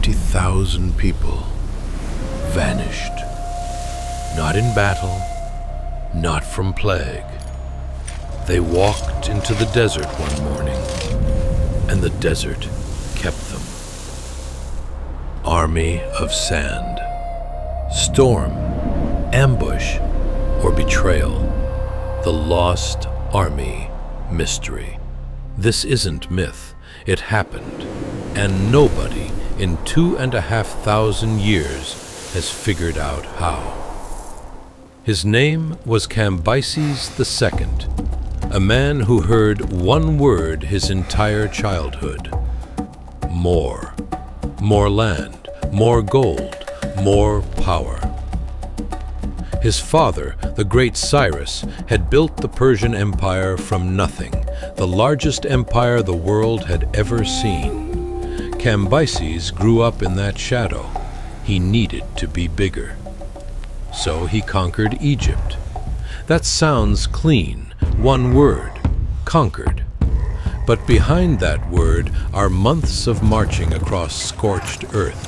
50,000 people vanished. Not in battle, not from plague. They walked into the desert one morning, and the desert kept them. Army of sand. Storm, ambush, or betrayal. The lost army mystery. This isn't myth. It happened, and nobody in 2,500 years has figured out how. His name was Cambyses II, a man who heard one word his entire childhood: more. More land, more gold, more power. His father, the great Cyrus, had built the Persian Empire from nothing, the largest empire the world had ever seen. Cambyses grew up in that shadow. He needed to be bigger. So he conquered Egypt. That sounds clean, one word, conquered. But behind that word are months of marching across scorched earth,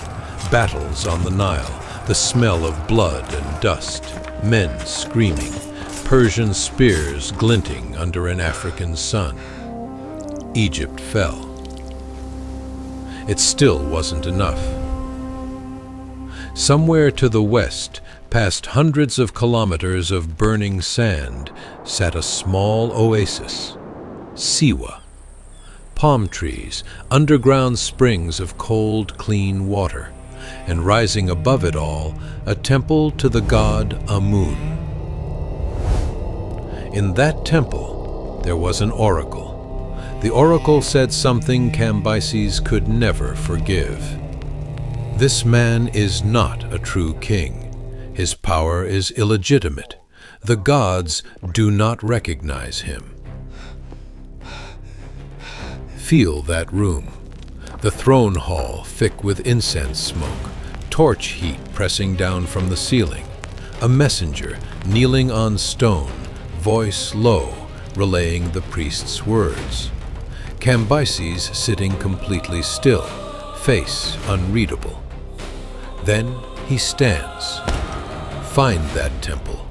battles on the Nile, the smell of blood and dust, men screaming, Persian spears glinting under an African sun. Egypt fell. It still wasn't enough. Somewhere to the west, past hundreds of kilometers of burning sand, sat a small oasis, Siwa. Palm trees, underground springs of cold, clean water, and rising above it all, a temple to the god Amun. In that temple, there was an oracle. The oracle said something Cambyses could never forgive. This man is not a true king. His power is illegitimate. The gods do not recognize him. Feel that room. The throne hall thick with incense smoke, torch heat pressing down from the ceiling, a messenger kneeling on stone, voice low, relaying the priest's words. Cambyses sitting completely still, face unreadable. Then he stands. Find that temple,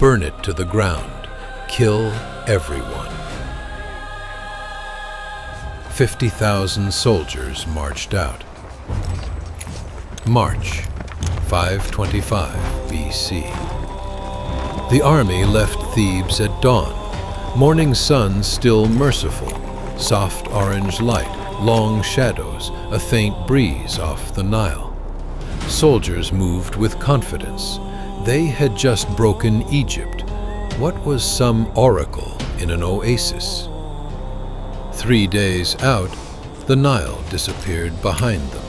burn it to the ground, kill everyone. 50,000 soldiers marched out. March, 525 BC. The army left Thebes at dawn, morning sun still merciful, soft orange light, long shadows, a faint breeze off the Nile. Soldiers moved with confidence. They had just broken Egypt. What was some oracle in an oasis? 3 days out, the Nile disappeared behind them.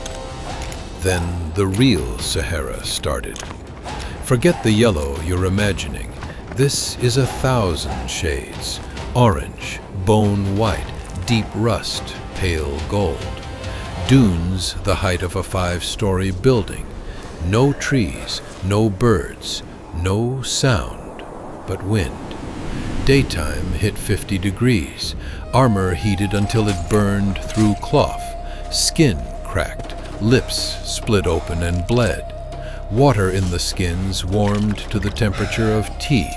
Then the real Sahara started. Forget the yellow you're imagining. This is 1,000 shades. Orange, bone white, deep rust, pale gold. Dunes the height of a 5-story building. No trees, no birds, no sound, but wind. Daytime hit 50 degrees. Armor heated until it burned through cloth. Skin cracked, lips split open and bled. Water in the skins warmed to the temperature of tea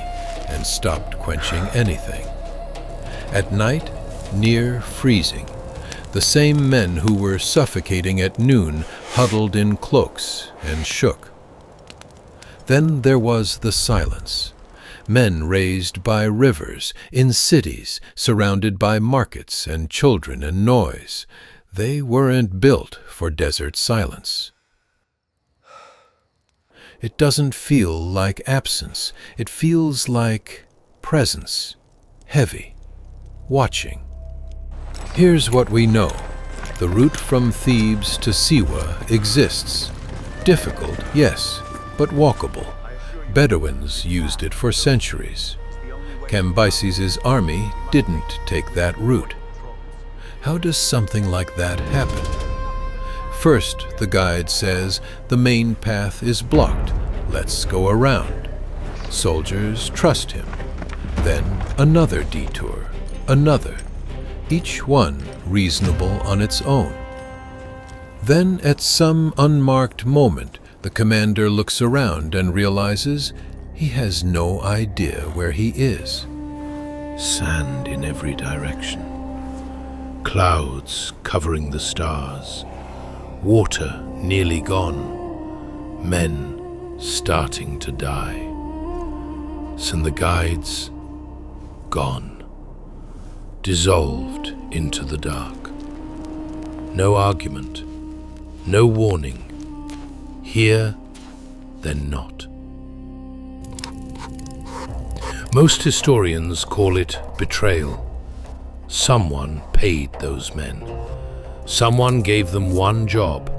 and stopped quenching anything. At night, near freezing. The same men who were suffocating at noon huddled in cloaks and shook. Then there was the silence. Men raised by rivers, in cities, surrounded by markets and children and noise. They weren't built for desert silence. It doesn't feel like absence. It feels like presence, heavy, watching. Here's what we know. The route from Thebes to Siwa exists. Difficult, yes, but walkable. Bedouins used it for centuries. Cambyses' army didn't take that route. How does something like that happen? First, the guide says, the main path is blocked. Let's go around. Soldiers trust him. Then another detour, another. Each one reasonable on its own. Then, at some unmarked moment, the commander looks around and realizes he has no idea where he is. Sand in every direction. Clouds covering the stars. Water nearly gone. Men starting to die. And the guides gone. Dissolved into the dark. No argument. No warning. Here, then not. Most historians call it betrayal. Someone paid those men. Someone gave them one job: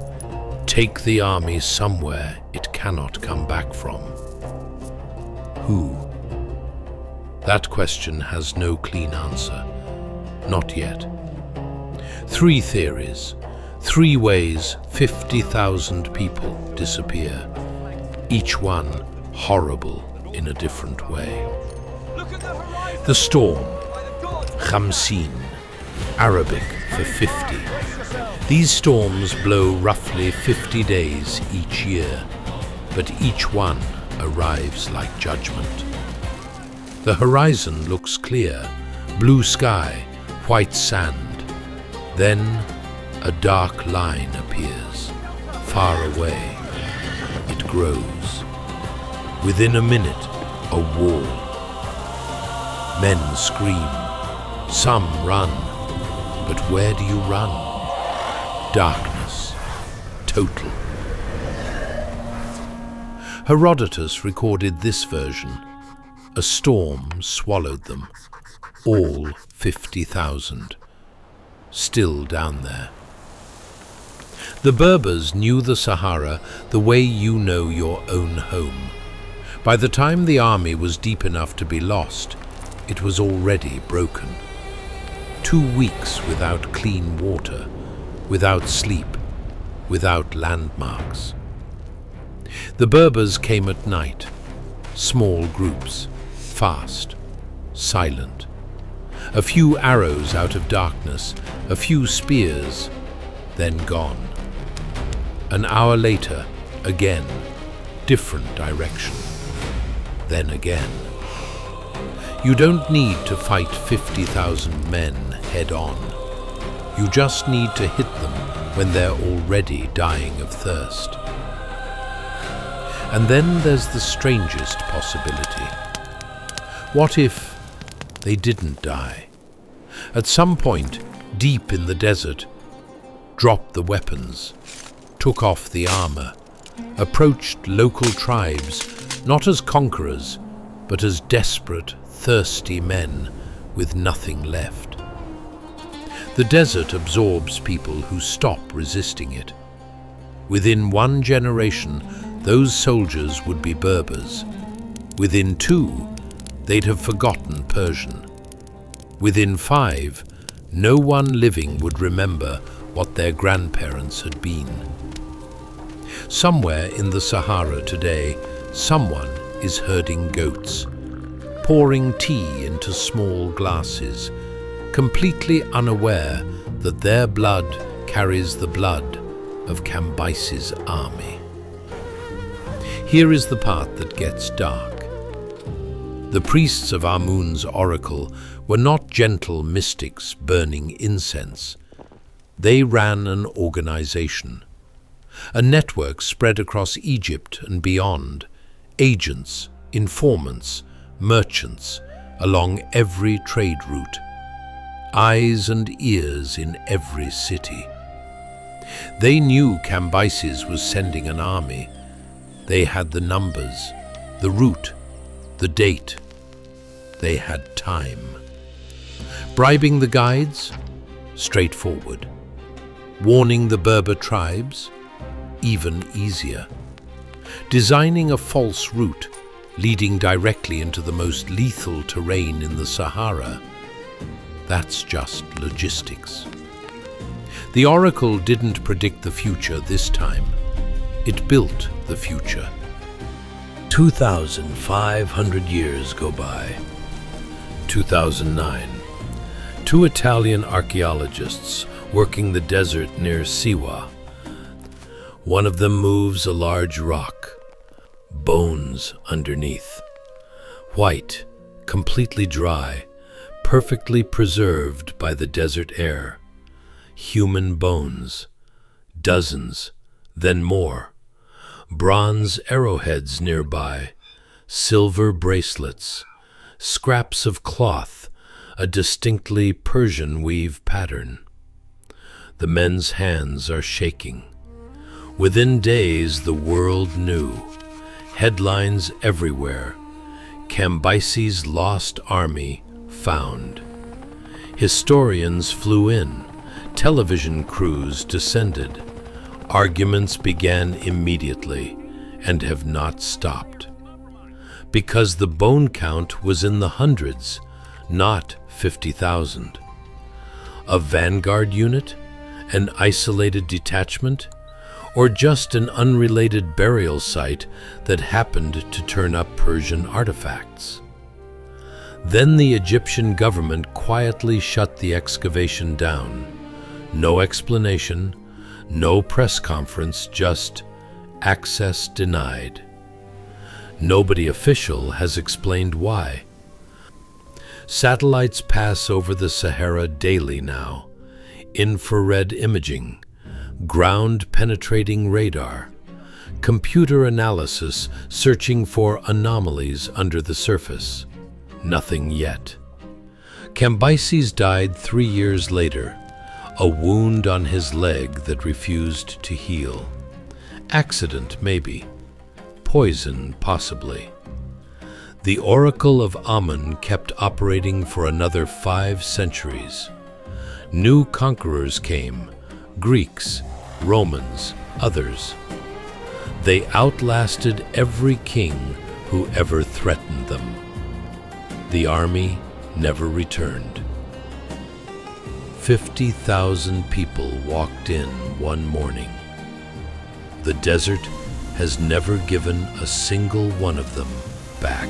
take the army somewhere it cannot come back from. Who? That question has no clean answer. Not yet. 3 theories. 3 ways 50,000 people disappear, each one horrible in a different way. The storm, Khamsin, Arabic for 50. These storms blow roughly 50 days each year, but each one arrives like judgment. The horizon looks clear, blue sky, white sand. Then a dark line appears, far away. It grows. Within a minute, a wall. Men scream. Some run. But where do you run? Darkness. Total. Herodotus recorded this version. A storm swallowed them. All 50,000. Still down there. The Berbers knew the Sahara the way you know your own home. By the time the army was deep enough to be lost, it was already broken. 2 weeks without clean water, without sleep, without landmarks. The Berbers came at night, small groups, fast, silent. A few arrows out of darkness, a few spears, then gone. An hour later, again, different direction. Then again. You don't need to fight 50,000 men head on. You just need to hit them when they're already dying of thirst. And then there's the strangest possibility. What if they didn't die? At some point, deep in the desert, dropped the weapons, took off the armor, approached local tribes, not as conquerors, but as desperate, thirsty men with nothing left. The desert absorbs people who stop resisting it. Within 1 generation, those soldiers would be Berbers. Within 2, they'd have forgotten Persian. Within 5, no one living would remember what their grandparents had been. Somewhere in the Sahara today, someone is herding goats, pouring tea into small glasses, completely unaware that their blood carries the blood of Cambyses' army. Here is the part that gets dark. The priests of Amun's oracle were not gentle mystics burning incense. They ran an organization, a network spread across Egypt and beyond, agents, informants, merchants along every trade route, eyes and ears in every city. They knew Cambyses was sending an army. They had the numbers, the route, the date. They had time. Bribing the guides? Straightforward. Warning the Berber tribes? Even easier. Designing a false route, leading directly into the most lethal terrain in the Sahara? That's just logistics. The oracle didn't predict the future this time. It built the future. 2,500 years go by. 2009. 2 Italian archaeologists working the desert near Siwa, One of them moves a large rock, bones underneath. White, completely dry, perfectly preserved by the desert air. Human bones, dozens, then more. Bronze arrowheads nearby, silver bracelets, scraps of cloth, a distinctly Persian weave pattern. The men's hands are shaking. Within days, the world knew. Headlines everywhere. Cambyses' lost army found. Historians flew in. Television crews descended. Arguments began immediately and have not stopped. Because the bone count was in the hundreds, not 50,000. A vanguard unit? An isolated detachment? Or just an unrelated burial site that happened to turn up Persian artifacts? Then the Egyptian government quietly shut the excavation down. No explanation, no press conference, just access denied. Nobody official has explained why. Satellites pass over the Sahara daily now. Infrared imaging, ground-penetrating radar, computer analysis searching for anomalies under the surface. Nothing yet. Cambyses died 3 years later, a wound on his leg that refused to heal. Accident, maybe. Poison, possibly. The Oracle of Amun kept operating for another 5 centuries. New conquerors came, Greeks, Romans, others. They outlasted every king who ever threatened them. The army never returned. 50,000 people walked in one morning. The desert has never given a single one of them back.